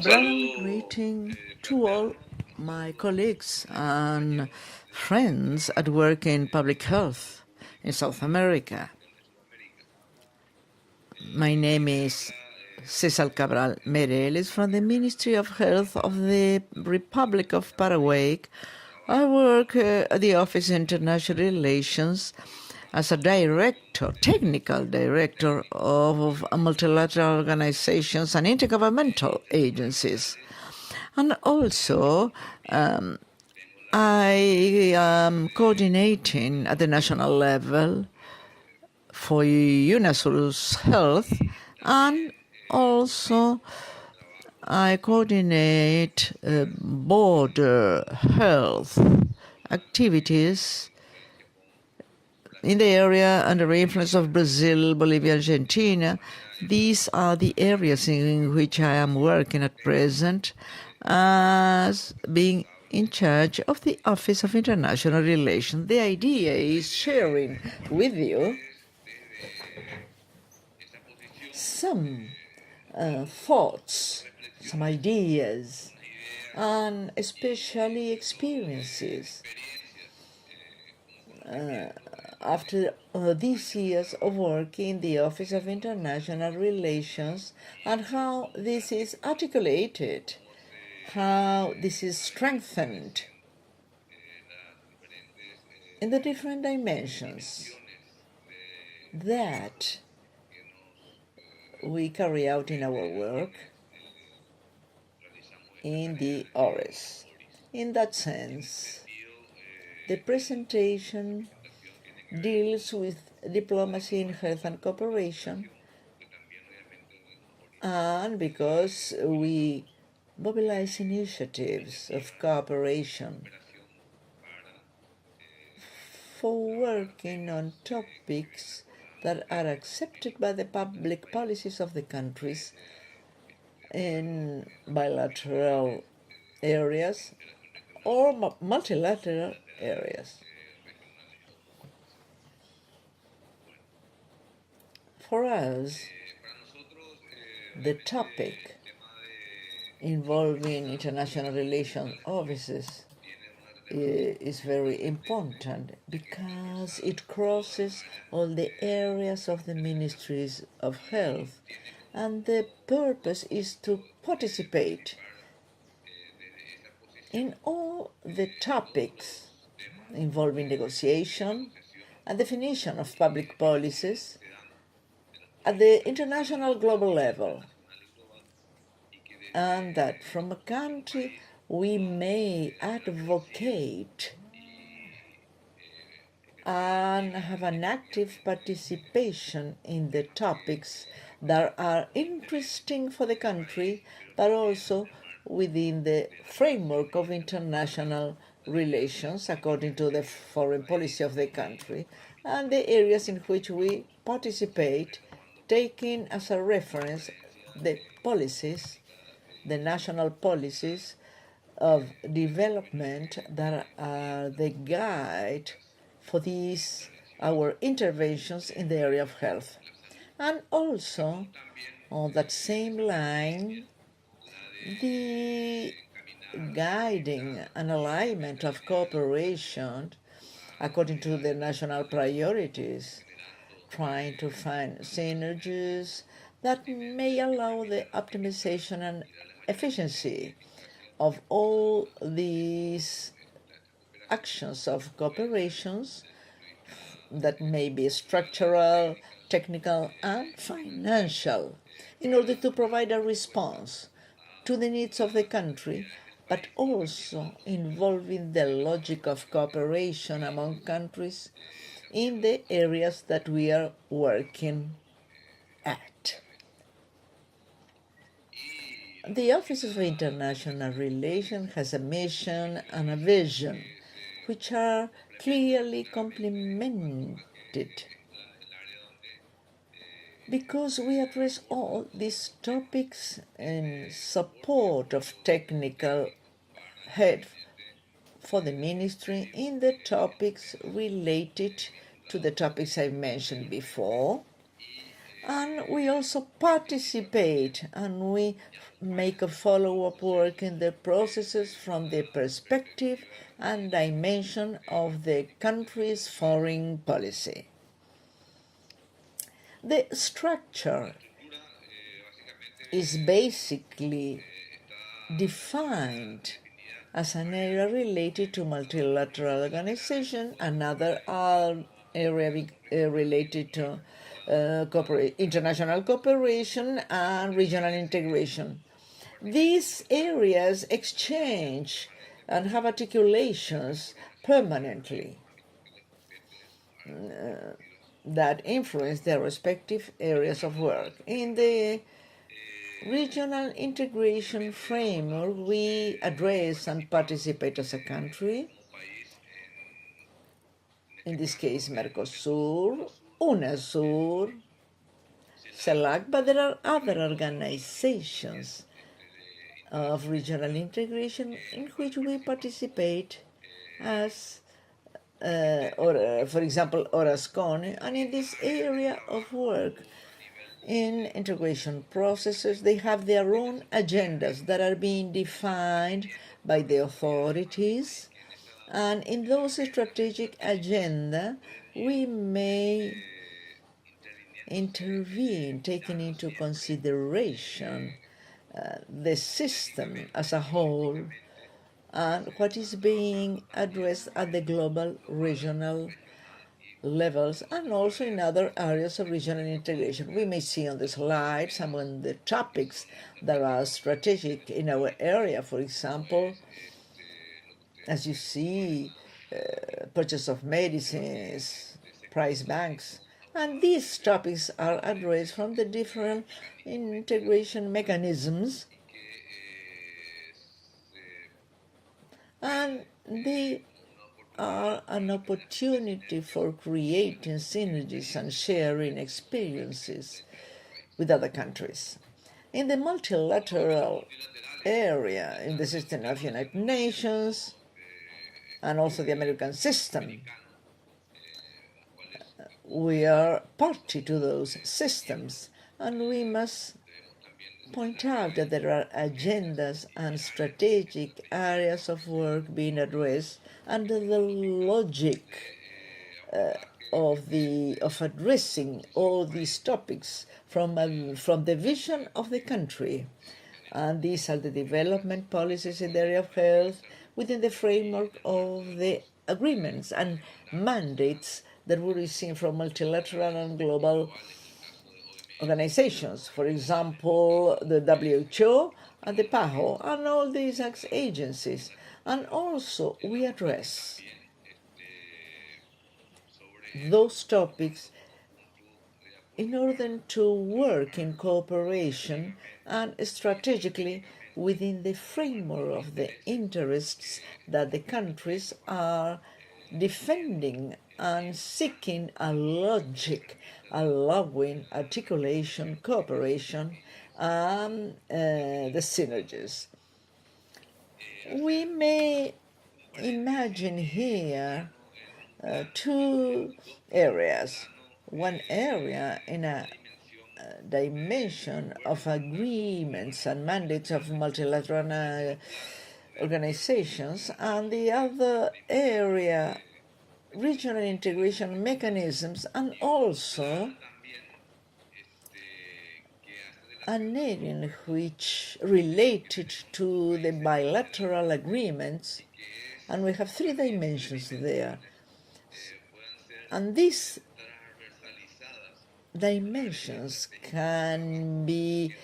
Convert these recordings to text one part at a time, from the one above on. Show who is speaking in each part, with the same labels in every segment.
Speaker 1: warm greeting to all my colleagues and friends at work in public health in South America. My name is Cesar Cabral Meirelles from the Ministry of Health of the Republic of Paraguay. I work at the Office of International Relations as a director, technical director of multilateral organizations and intergovernmental agencies. And also, I am coordinating at the national level for UNASUR's health, and also I coordinate border health activities in the area under the influence of Brazil, Bolivia, Argentina. These are the areas in which I am working at present as being in charge of the Office of International Relations. The idea is sharing with you some thoughts, some ideas, and especially experiences after these years of work in the Office of International Relations, and how this is articulated, how this is strengthened in the different dimensions that we carry out in our work in the ORIS. In that sense, the presentation deals with diplomacy in health and cooperation, and because we mobilize initiatives of cooperation for working on topics that are accepted by the public policies of the countries in bilateral areas or multilateral areas. For us, the topic involving international relations offices is very important because it crosses all the areas of the ministries of health, and the purpose is to participate in all the topics involving negotiation and definition of public policies at the international global level, and that from a country we may advocate and have an active participation in the topics that are interesting for the country, but also within the framework of international relations according to the foreign policy of the country, and the areas in which we participate, taking as a reference the policies, the national policies of development that are the guide for these our interventions in the area of health. And also, on that same line, the guiding and alignment of cooperation according to the national priorities, trying to find synergies that may allow the optimization and efficiency of all these actions of cooperations that may be structural, technical, and financial, in order to provide a response to the needs of the country, but also involving the logic of cooperation among countries in the areas that we are working at. The Office of International Relations has a mission and a vision which are clearly complemented, because we address all these topics in support of technical head for the ministry in the topics related to the topics I mentioned before, And we also participate and we make a follow-up work in the processes from the perspective and dimension of the country's foreign policy. The structure is basically defined as an area related to multilateral organization, another area related to international cooperation and regional integration. These areas exchange and have articulations permanently that influence their respective areas of work. In the regional integration framework, we address and participate as a country, in this case Mercosur, UNASUR, CELAC, but there are other organizations of regional integration in which we participate as, for example, ORASCON, and in this area of work, in integration processes, they have their own agendas that are being defined by the authorities, and in those strategic agenda, we may intervene, taking into consideration the system as a whole and what is being addressed at the global, regional levels, and also in other areas of regional integration. We may see on the slide some of the topics that are strategic in our area. For example, as you see, purchase of medicines, price banks, and these topics are addressed from the different integration mechanisms, and they are an opportunity for creating synergies and sharing experiences with other countries. In the multilateral area, in the system of United Nations, and also the American system, we are party to those systems, and we must point out that there are agendas and strategic areas of work being addressed under the logic of addressing all these topics from the vision of the country. And these are the development policies in the area of health within the framework of the agreements and mandates that we receive from multilateral and global organizations, for example, the WHO and the PAHO, and all these agencies. And also we address those topics in order to work in cooperation and strategically within the framework of the interests that the countries are defending and seeking a logic, allowing articulation, cooperation, and the synergies. We may imagine here two areas. One area in a dimension of agreements and mandates of multilateral organizations, and the other area regional integration mechanisms, and also an area in which related to the bilateral agreements, and we have three dimensions there. And these dimensions can be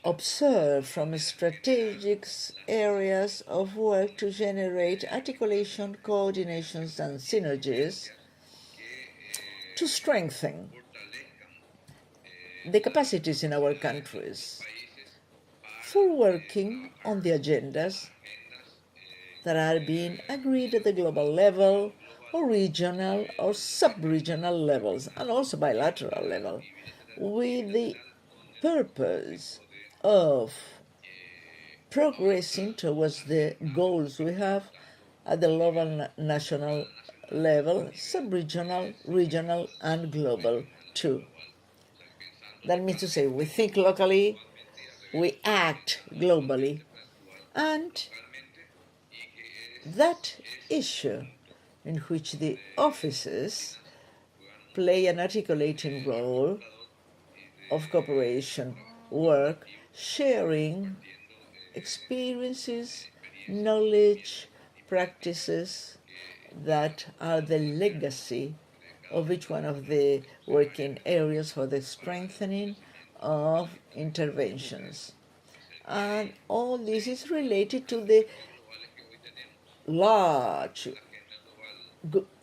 Speaker 1: observed from strategic areas of work to generate articulation, coordinations, and synergies to strengthen the capacities in our countries for working on the agendas that are being agreed at the global level, or regional or sub-regional levels, and also bilateral level, with the purpose of progressing towards the goals we have at the local national level, sub-regional, regional, and global too. That means to say we think locally, we act globally. And that issue in which the offices play an articulating role of cooperation work, sharing experiences, knowledge, practices that are the legacy of each one of the working areas for the strengthening of interventions. And all this is related to the large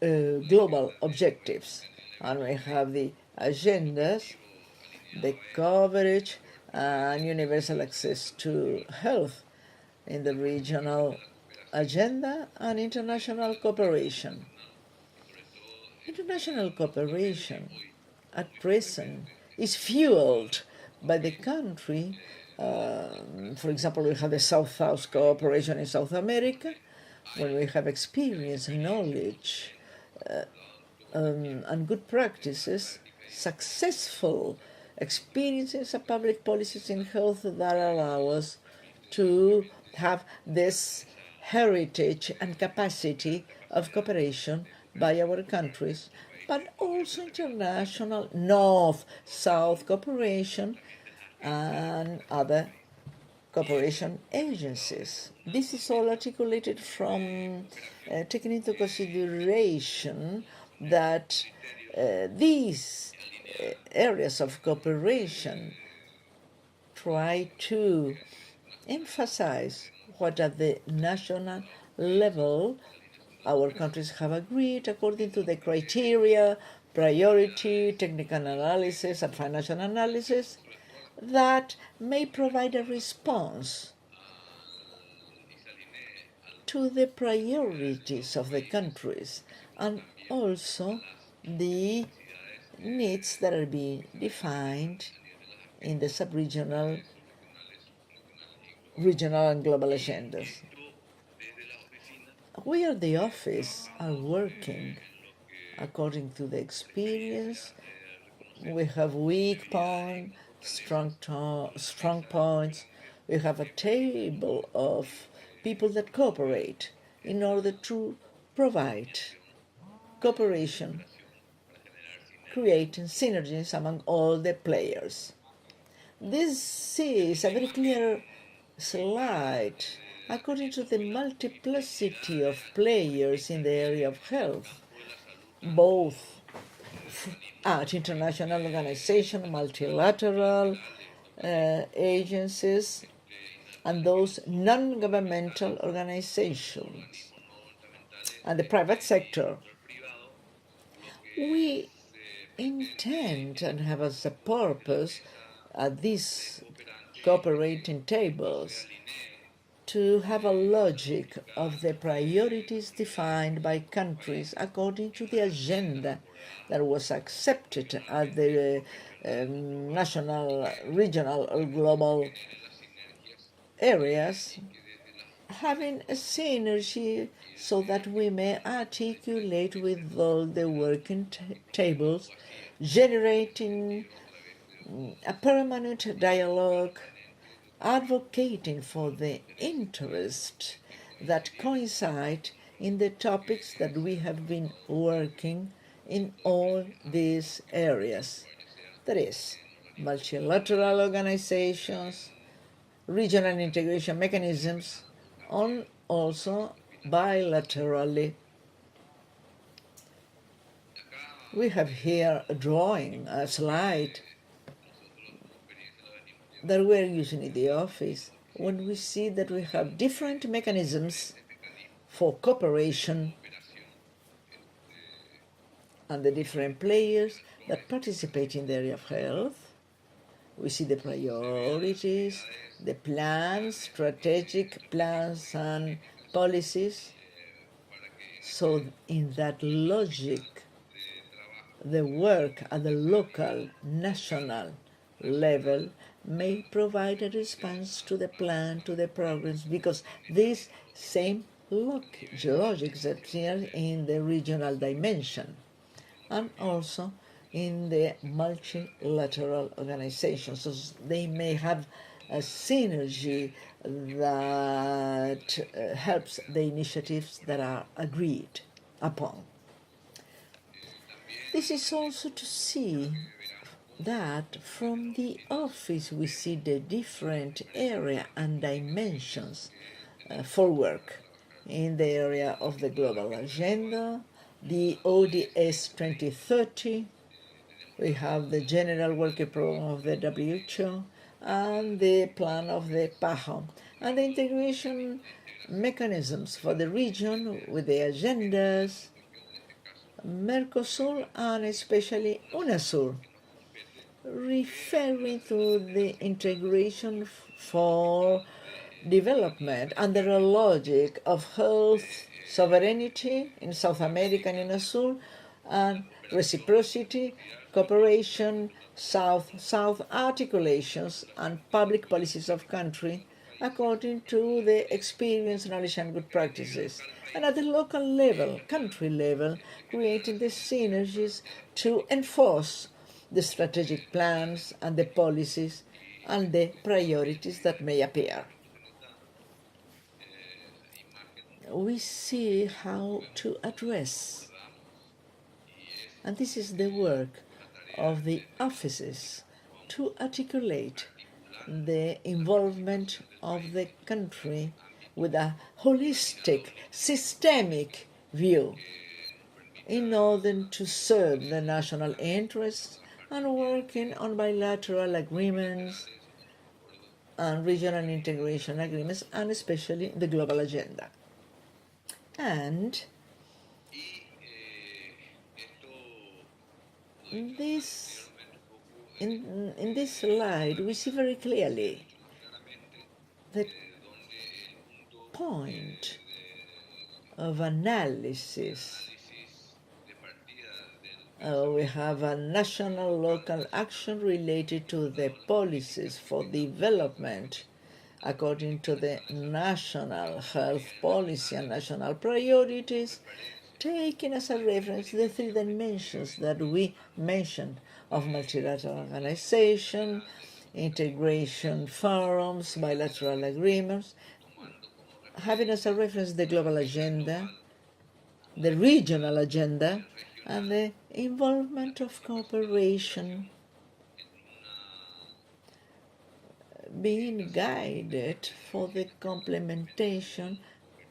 Speaker 1: global objectives. And we have the agendas, the coverage, and universal access to health in the regional agenda, and international cooperation. International cooperation at present is fueled by the country. For example, we have the South-South cooperation in South America, when we have experience, knowledge, and good practices, successful experiences of public policies in health that allow us to have this heritage and capacity of cooperation by our countries, but also international North-South cooperation and other cooperation agencies. This is all articulated from taking into consideration that these areas of cooperation try to emphasize what at the national level our countries have agreed according to the criteria, priority, technical analysis, and financial analysis that may provide a response to the priorities of the countries and also the needs that are being defined in the sub-regional, regional, and global agendas. We at the office are working according to the experience. We have weak points, strong points. We have a table of people that cooperate in order to provide cooperation, creating synergies among all the players. This is a very clear slide according to the multiplicity of players in the area of health, both at international organizations, multilateral agencies, and those non-governmental organizations, and the private sector. We intend and have as a purpose at these cooperating tables to have a logic of the priorities defined by countries according to the agenda that was accepted at the national, regional, or global areas, having a synergy so that we may articulate with all the working tables, generating a permanent dialogue, advocating for the interest that coincide in the topics that we have been working in all these areas. That is, multilateral organizations, regional integration mechanisms, and also bilaterally. We have here a drawing, a slide that we're using in the office when we see that we have different mechanisms for cooperation and the different players that participate in the area of health. We see the priorities, the plans, strategic plans and policies. So in that logic, the work at the local, national level may provide a response to the plan, to the programs, because this same logic is here in the regional dimension. And also in the multilateral organizations, so they may have a synergy that helps the initiatives that are agreed upon. This is also to see that from the office we see the different area and dimensions for work in the area of the global agenda, the ODS 2030, we have the general working program of the WHO, and the plan of the PAHO, and the integration mechanisms for the region with the agendas, Mercosur and especially UNASUR, referring to the integration for development under a logic of health sovereignty in South America and UNASUR, and reciprocity, cooperation, South-South articulations, and public policies of country according to the experience, knowledge, and good practices. And at the local level, country level, creating the synergies to enforce the strategic plans and the policies and the priorities that may appear. We see how to address, and this is the work of the offices, to articulate the involvement of the country with a holistic, systemic view in order to serve the national interests and working on bilateral agreements and regional integration agreements, and especially the global agenda. And in this slide, we see very clearly the point of analysis. We have a national local action related to the policies for development according to the national health policy and national priorities, taking as a reference the three dimensions that we mentioned of multilateral organization, integration forums, bilateral agreements, having as a reference the global agenda, the regional agenda, and the involvement of cooperation being guided for the complementation,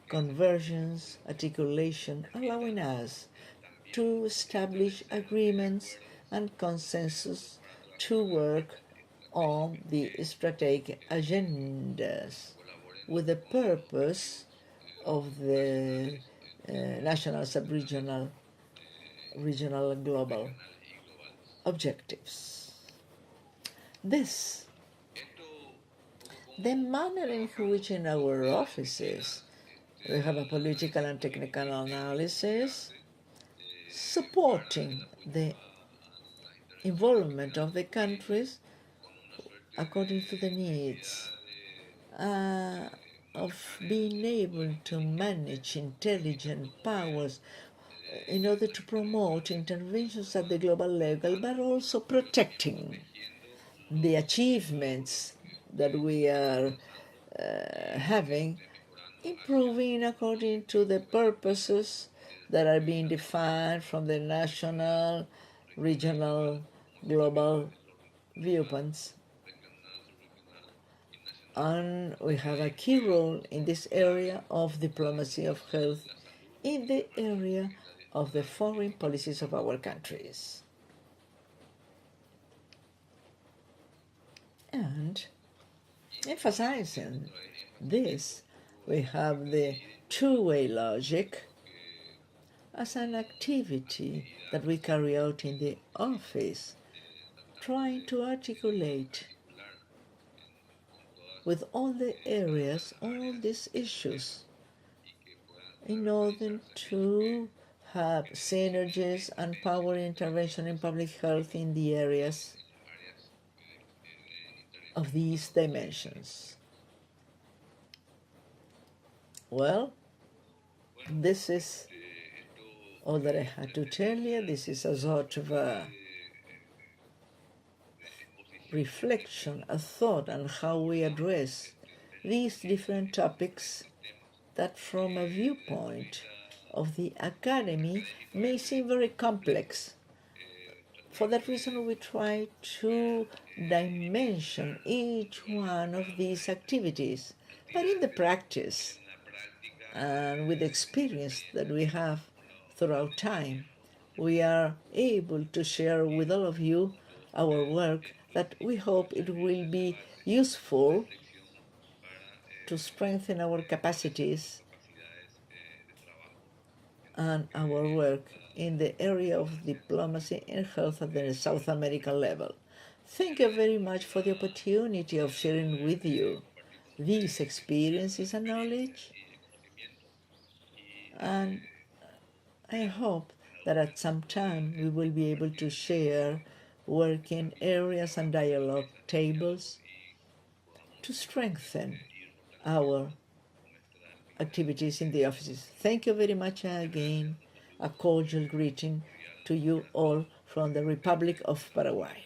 Speaker 1: convergence, articulation, allowing us to establish agreements and consensus to work on the strategic agendas with the purpose of the national, sub-regional, regional, and global objectives. The manner in which in our offices we have a political and technical analysis supporting the involvement of the countries according to the needs of being able to manage intelligent powers in order to promote interventions at the global level, but also protecting the achievements that we are having, improving according to the purposes that are being defined from the national, regional, global viewpoints. And we have a key role in this area of diplomacy of health in the area of the foreign policies of our countries. And emphasizing this, we have the two-way logic as an activity that we carry out in the office, trying to articulate with all the areas, all these issues, in order to have synergies and power intervention in public health in the areas of these dimensions. Well, this is all that I had to tell you. This is a sort of a reflection, a thought on how we address these different topics that from a viewpoint of the academy may seem very complex. For that reason, we try to dimension each one of these activities. But in the practice, and with the experience that we have throughout time, we are able to share with all of you our work that we hope it will be useful to strengthen our capacities and our work in the area of diplomacy and health at the South American level. Thank you very much for the opportunity of sharing with you these experiences and knowledge. And I hope that at some time we will be able to share working areas and dialogue tables to strengthen our activities in the offices. Thank you very much again. A cordial greeting to you all from the Republic of Paraguay.